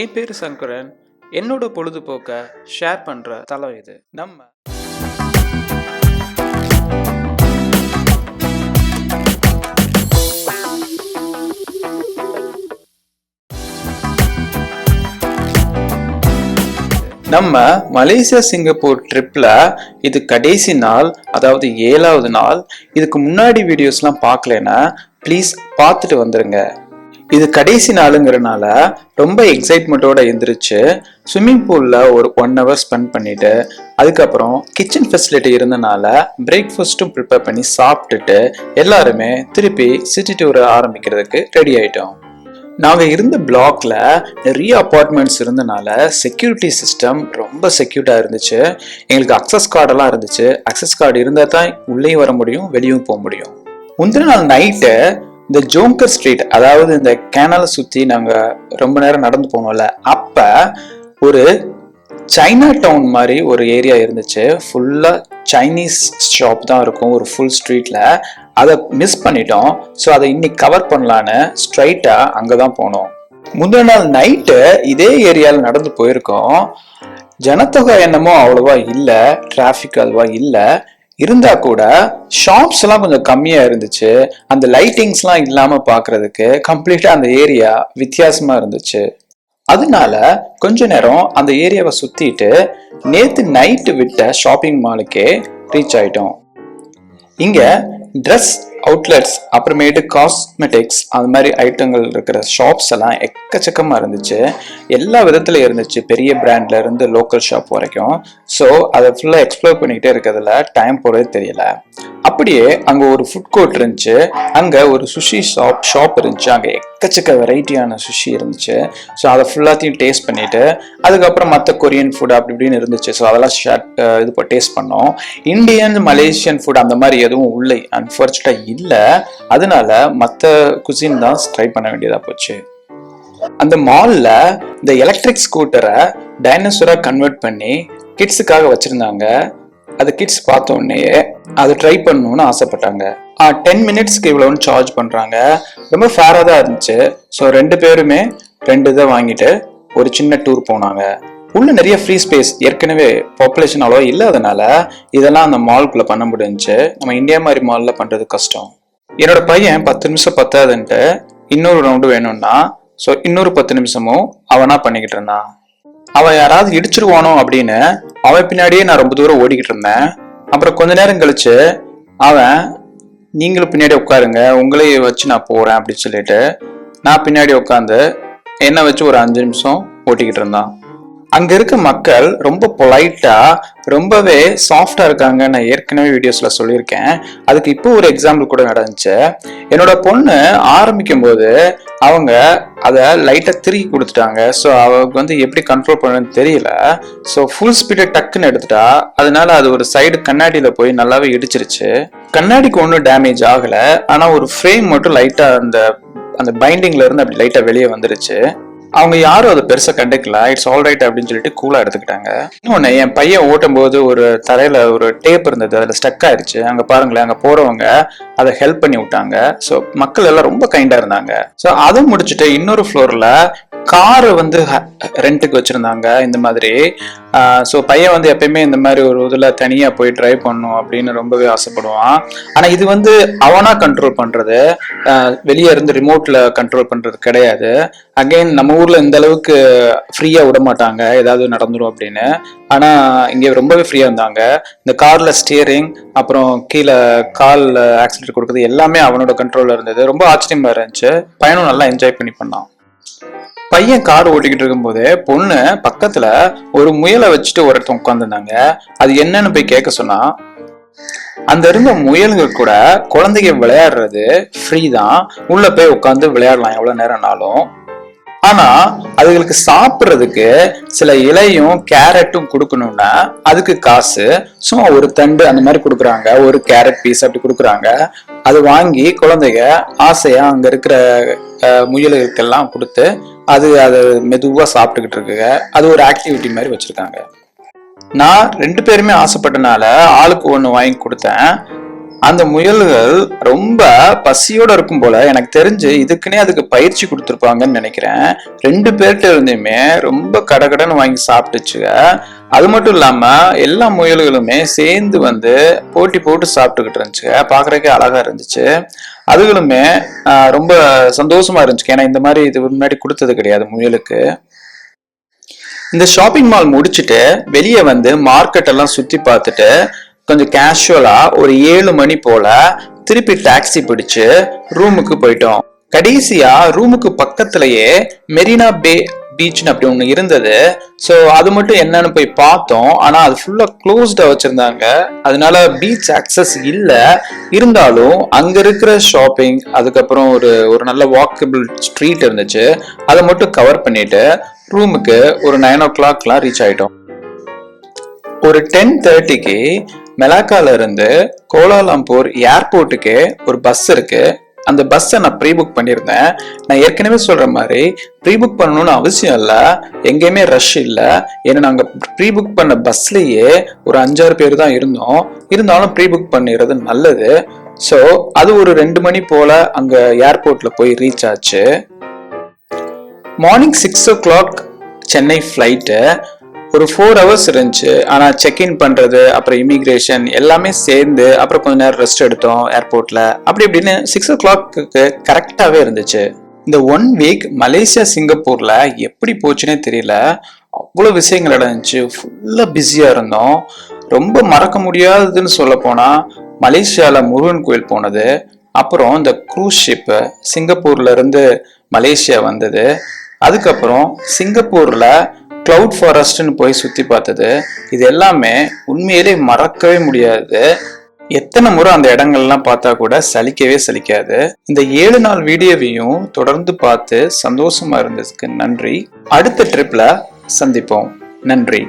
என் பேரு சங்கரன். என்னோட பொழுதுபோக்க ஷேர் பண்ற தளம் இது. நம்ம மலேசியா சிங்கப்பூர் ட்ரிப்ல இது கடைசி நாள், அதாவது 7வது நாள். இதுக்கு முன்னாடி வீடியோஸ்லாம் பார்க்கலன்னா ப்ளீஸ் பார்த்துட்டு வந்துருங்க. இது கடைசி நாளுங்கிறனால ரொம்ப எக்ஸைட்மெண்ட்டோட எந்திரிச்சு ஸ்விம்மிங் பூல்ல ஒரு 1 hour ஸ்பெண்ட் பண்ணிட்டு, அதுக்கப்புறம் கிச்சன் ஃபெசிலிட்டி இருந்தனால பிரேக்ஃபாஸ்ட்டும் ப்ரிப்பேர் பண்ணி சாப்பிட்டுட்டு எல்லாருமே திருப்பி சிட்டி டூர் ஆரம்பிக்கிறதுக்கு ரெடி ஆயிட்டோம். நாங்கள் இருந்த பிளாக்ல நிறைய அப்பார்ட்மெண்ட்ஸ் இருந்தனால செக்யூரிட்டி சிஸ்டம் ரொம்ப செக்யூர்டா இருந்துச்சு. எங்களுக்கு அக்சஸ் கார்டெல்லாம் இருந்துச்சு. அக்சஸ் கார்டு இருந்தால் தான் உள்ளேயும் வர முடியும், வெளியும் போக முடியும். முந்தின நாள் நைட்டு இந்த ஜோங்கர் ஸ்ட்ரீட், அதாவது இந்த கேனலை சுற்றி நாங்கள் ரொம்ப நேரம் நடந்து போனோம்ல, அப்போ ஒரு சைனா டவுன் மாதிரி ஒரு ஏரியா இருந்துச்சு. ஃபுல்லாக சைனீஸ் ஷாப் தான் இருக்கும் ஒரு ஃபுல் ஸ்ட்ரீட்ல. அதை மிஸ் பண்ணிட்டோம். ஸோ அதை இன்னைக்கு கவர் பண்ணலான்னு ஸ்ட்ரைட்டா அங்கே தான் போனோம். முந்தின நாள் நைட்டு இதே ஏரியாவில் நடந்து போயிருக்கோம். ஜனத்தொகை என்னமோ அவ்வளோவா இல்லை, டிராஃபிக் அவ்வளவா இல்லை. இருந்தா கூட ஷாப்ஸ் எல்லாம் கொஞ்சம் கம்மியா இருந்துச்சு. அந்த லைட்டிங்ஸ்லாம் இல்லாம பாக்குறதுக்கு கம்ப்ளீட்டா அந்த ஏரியா வித்தியாசமா இருந்துச்சு. அதனால கொஞ்ச நேரம் அந்த ஏரியாவை சுத்திட்டு நேத்து நைட்டு விட்ட ஷாப்பிங் மாலுக்கே ரீச் ஆயிட்டோம். இங்க ட்ரெஸ் அவுட்லெட்ஸ், அப்புறமேட்டு காஸ்மெட்டிக்ஸ், அது மாதிரி ஐட்டங்கள் இருக்கிற ஷாப்ஸ் எல்லாம் எக்கச்சக்கமா இருந்துச்சு. எல்லா விதத்துல இருந்துச்சு, பெரிய பிராண்ட்ல இருந்து லோக்கல் ஷாப் வரைக்கும். ஸோ அதை ஃபுல்லா எக்ஸ்ப்ளோர் பண்ணிக்கிட்டே இருக்கிறதுல டைம் போறதே தெரியல. அப்படியே அங்க ஒரு ஃபுட் கோர்ட் இருந்துச்சு. அங்க ஒரு சுஷி ஷாப் இருந்துச்சு. அங்க எக்கச்சக்க வெரைட்டியான சுஷி இருந்துச்சு. ஸோ அதை ஃபுல்லாத்தையும் டேஸ்ட் பண்ணிட்டு அதுக்கப்புறம் மற்ற கொரியன் ஃபுட் அப்படி இப்படின்னு இருந்துச்சு. ஸோ அதெல்லாம் டேஸ்ட் பண்ணோம். இந்தியன் மலேசியன் ஃபுட் அந்த மாதிரி எதுவும் உள்ள அன்ஃபார்ச்சுனேட்டா இல்லை. அதனால மற்ற குசின் தான் ட்ரை பண்ண வேண்டியதா போச்சு. அந்த மால்ல இந்த எலக்ட்ரிக் ஸ்கூட்டரை டைனோசரா கன்வெர்ட் பண்ணி கிட்ஸுக்காக வச்சிருந்தாங்க. அது கிட்ஸ் பார்த்த உடனே அதை ட்ரை பண்ணணும்னு ஆசைப்பட்டாங்க. 10 மினிட்ஸ்க்கு இவ்வளோன்னு சார்ஜ் பண்றாங்க. ரொம்ப ஃபேரா தான் இருந்துச்சு. ஸோ 2 பேருமே 2 இதை வாங்கிட்டு ஒரு சின்ன டூர் போனாங்க. உள்ள நிறைய ஃப்ரீ ஸ்பேஸ், ஏற்கனவே பாப்புலேஷன் அவ்வளோ இல்லாதனால இதெல்லாம் அந்த மால்குள்ள பண்ண முடிஞ்சுச்சு. நம்ம இந்தியா மாதிரி மால்ல பண்றது கஷ்டம். என்னோட பையன் 10 நிமிஷம் பத்தாதுன்ட்டு இன்னொரு ரவுண்டு வேணும்னா, ஸோ இன்னொரு 10 நிமிஷமும் அவனா பண்ணிக்கிட்டு இருந்தான். அவன் யாராவது இடிச்சிருவானோ அப்படின்னு அவன் பின்னாடியே நான் ரொம்ப தூரம் ஓடிக்கிட்டு இருந்தேன். அப்புறம் கொஞ்ச நேரம் கழிச்சு அவன், நீங்களும் பின்னாடி உட்காருங்க, உங்களையும் வச்சு நான் போறேன் அப்படின்னு சொல்லிட்டு நான் பின்னாடி உட்காந்து என்னை வச்சு ஒரு 5 நிமிஷம் ஓட்டிக்கிட்டு இருந்தான். அங்க இருக்க மக்கள் ரொம்ப பொலைட்டா, ரொம்பவே சாஃப்டா இருக்காங்க. நான் ஏற்கனவே வீடியோஸ்ல சொல்லியிருக்கேன். அதுக்கு இப்போ ஒரு எக்ஸாம்பிள் கூட நடந்துச்சு. என்னோட பொண்ணு ஆரம்பிக்கும் போது அவங்க அதை லைட்டா திருக்கி கொடுத்துட்டாங்க. ஸோ அவங்களுக்கு எப்படி கண்ட்ரோல் பண்ணணும்னு தெரியல. ஸோ ஃபுல் ஸ்பீடை டக்குன்னு எடுத்துட்டா. அதனால அது ஒரு சைடு கண்ணாடியில போய் நல்லாவே இடிச்சிருச்சு. கண்ணாடிக்கு ஒன்றும் டேமேஜ் ஆகல. ஆனா ஒரு ஃப்ரேம் மட்டும் லைட்டா அந்த பைண்டிங்ல இருந்து அப்படி லைட்டா வெளியே வந்துருச்சு. அவங்க யாரும் அதை பெருசா கண்டுக்கல. இட்ஸ் ஆல் ரைட் அப்படின்னு சொல்லிட்டு கூலா எடுத்துக்கிட்டாங்க. இன்னொன்னு, என் பையன் ஓட்டும் போது ஒரு தரையில ஒரு டேப் இருந்தது, அதுல ஸ்டக் ஆயிடுச்சு. அங்க பாருங்களேன், அங்க போறவங்க அதை ஹெல்ப் பண்ணி விட்டாங்க. ஸோ மக்கள் எல்லாம் ரொம்ப கைண்டா இருந்தாங்க. ஸோ அதை முடிச்சுட்டு இன்னொரு ஃப்ளோர்ல காரு ரெண்ட்டுக்கு வச்சிருந்தாங்க இந்த மாதிரி. ஸோ பையன் எப்பயுமே இந்த மாதிரி ஒரு இதுல தனியா போய் டிரைவ் பண்ணும் அப்படின்னு ரொம்பவே ஆசைப்படுவான். ஆனா இது அவனா கண்ட்ரோல் பண்றது, வெளியே இருந்து ரிமோட்ல கண்ட்ரோல் பண்றது கிடையாது. அகைன் நம்ம ஊர்ல இந்த அளவுக்கு ஃப்ரீயா விட மாட்டாங்க, ஏதாவது நடந்துரும் அப்படின்னு. ஆனா இங்க ரொம்பவே ஃப்ரீயா இருந்தாங்க. இந்த கார்ல ஸ்டியரிங், அப்புறம் கீழே கால் ஆக்சிலேட்டர் கொடுக்குறது எல்லாமே அவனோட கண்ட்ரோல்ல இருந்தது. ரொம்ப ஆச்சரியமா இருந்துச்சு. பையனும் நல்லா என்ஜாய் பண்ணி பண்ணான். பையன் கார் ஓட்டிக்கிட்டு இருக்கும் போது பொண்ணு பக்கத்துல ஒரு முயலை வச்சுட்டு ஒருத்தன் உட்காந்துருந்தாங்க. அது என்னன்னு போய் கேட்க சொன்னா, அந்த இருந்த முயல்கள் கூட குழந்தைங்க விளையாடுறது ஃப்ரீ தான், உள்ள போய் உட்காந்து விளையாடலாம் எவ்வளவு நேரம்னாலும். ஆனா அதுகளுக்கு சாப்பிட்றதுக்கு சில இலையும் கேரட்டும் கொடுக்கணும்னா அதுக்கு காசு. சும்மா ஒரு தண்டு அந்த மாதிரி கொடுக்குறாங்க, ஒரு கேரட் பீஸ் அப்படி கொடுக்குறாங்க. அது வாங்கி குழந்தைங்க ஆசையா அங்க இருக்கிற முயல்களுக்கெல்லாம் கொடுத்து அது மெதுவா சாப்பிட்டுக்கிட்டு இருக்குங்க. அது ஒரு ஆக்டிவிட்டி மாதிரி வச்சிருக்காங்க. நான் 2 பேருமே ஆசைப்பட்டனால ஆளுக்கு 1 வாங்கி கொடுத்தேன். அந்த முயல்கள் ரொம்ப பசியோட இருக்கும் போல. எனக்கு தெரிஞ்சு இதுக்குன்னே அதுக்கு பயிற்சி கொடுத்துருப்பாங்கன்னு நினைக்கிறேன். 2 பேர்கிட்ட இருந்துமே ரொம்ப கடகடன்னு வாங்கி சாப்பிட்டுச்சுங்க. அது மட்டும் இல்லாம எல்லா முயல்களுமே சேர்ந்து வந்து போட்டி போட்டு சாப்பிட்டுக்கிட்டு இருந்துச்சுங்க. பாக்குறதுக்கே அழகா இருந்துச்சு. அதுகளுமே ரொம்ப சந்தோஷமா இருந்துச்சு. ஏன்னா இந்த மாதிரி இது முன்னாடி கொடுத்தது கிடையாது முயலுக்கு. இந்த ஷாப்பிங் மால் முடிச்சுட்டு வெளியே வந்து மார்க்கெட் எல்லாம் சுத்தி பார்த்துட்டு கொஞ்சம் கேஷுவலா ஒரு 7 மணி போல திருப்பி டாக்ஸி பிடிச்சு ரூமுக்கு போயிட்டோம். கடைசியா ரூமுக்கு பக்கத்திலேயே மெரினா பே பீச்னு அப்படி ஒண்ணு இருந்தது. ஸோ அது மட்டும் என்னன்னு போய் பார்த்தோம். ஆனா அது ஃபுல்லா க்ளோஸ்டா வச்சிருந்தாங்க. அதனால பீச் அக்சஸ் இல்ல. இருந்தாலும் அங்க இருக்கிற ஷாப்பிங், அதுக்கப்புறம் ஒரு நல்ல வாக்கபிள் ஸ்ட்ரீட் இருந்துச்சு. அதை மட்டும் கவர் பண்ணிட்டு ரூமுக்கு ஒரு 9 o'clock ரீச் ஆயிட்டோம். ஒரு 10:30க்கு மெலாக்கால இருந்து கோலாலம்பூர் ஏர்போர்ட்டுக்கு ஒரு பஸ் இருக்கு. அந்த பஸ்ஸை நான் ப்ரீ புக் பண்ணியிருந்தேன். நான் ஏற்கனவே சொல்ற மாதிரி ப்ரீ புக் பண்ணணும்னு அவசியம் இல்லை. எங்கேயுமே ரஷ் இல்லை. ஏன்னா நாங்கள் ப்ரீ புக் பண்ண பஸ்லயே ஒரு 5-6 பேர் தான் இருந்தோம். இருந்தாலும் ப்ரீ புக் பண்ணிடுறது நல்லது. ஸோ அது ஒரு 2 மணி போல அங்க ஏர்போர்ட்ல போய் ரீச் ஆச்சு. Morning 6 o'clock Chennai flight. ஒரு 4 hours இருந்துச்சு. ஆனா செக்இன் பண்றது, அப்புறம் இமிகிரேஷன் எல்லாமே சேர்ந்து அப்புறம் கொஞ்ச நேரம் ரெஸ்ட் எடுத்தோம் ஏர்போர்ட்ல. அப்படி இப்படின்னு 6 o'clock கரெக்டாவே இருந்துச்சு. இந்த 1 week மலேசியா சிங்கப்பூர்ல எப்படி போச்சுன்னே தெரியல. அவ்வளவு விஷயங்கள் நடந்துச்சு. ஃபுல்லா பிஸியா இருந்தோம். ரொம்ப மறக்க முடியாததுன்னு சொல்ல போனா மலேசியால முருகன் கோயில் போனது, அப்புறம் இந்த க்ரூஸ் ஷிப் சிங்கப்பூர்ல இருந்து மலேசியா வந்தது, அதுக்கப்புறம் சிங்கப்பூர்ல கிளவுட் ஃபாரஸ்ட்னு போய் சுத்தி பார்த்தது. இது எல்லாமே உண்மையிலே மறக்கவே முடியாது. எத்தனை முறை அந்த இடங்கள்லாம் பார்த்தா கூட சலிக்கவே சலிக்காது. இந்த 7 நாள் வீடியோவையும் தொடர்ந்து பார்த்து சந்தோஷமா இருந்ததுக்கு நன்றி. அடுத்த ட்ரிப்ல சந்திப்போம். நன்றி.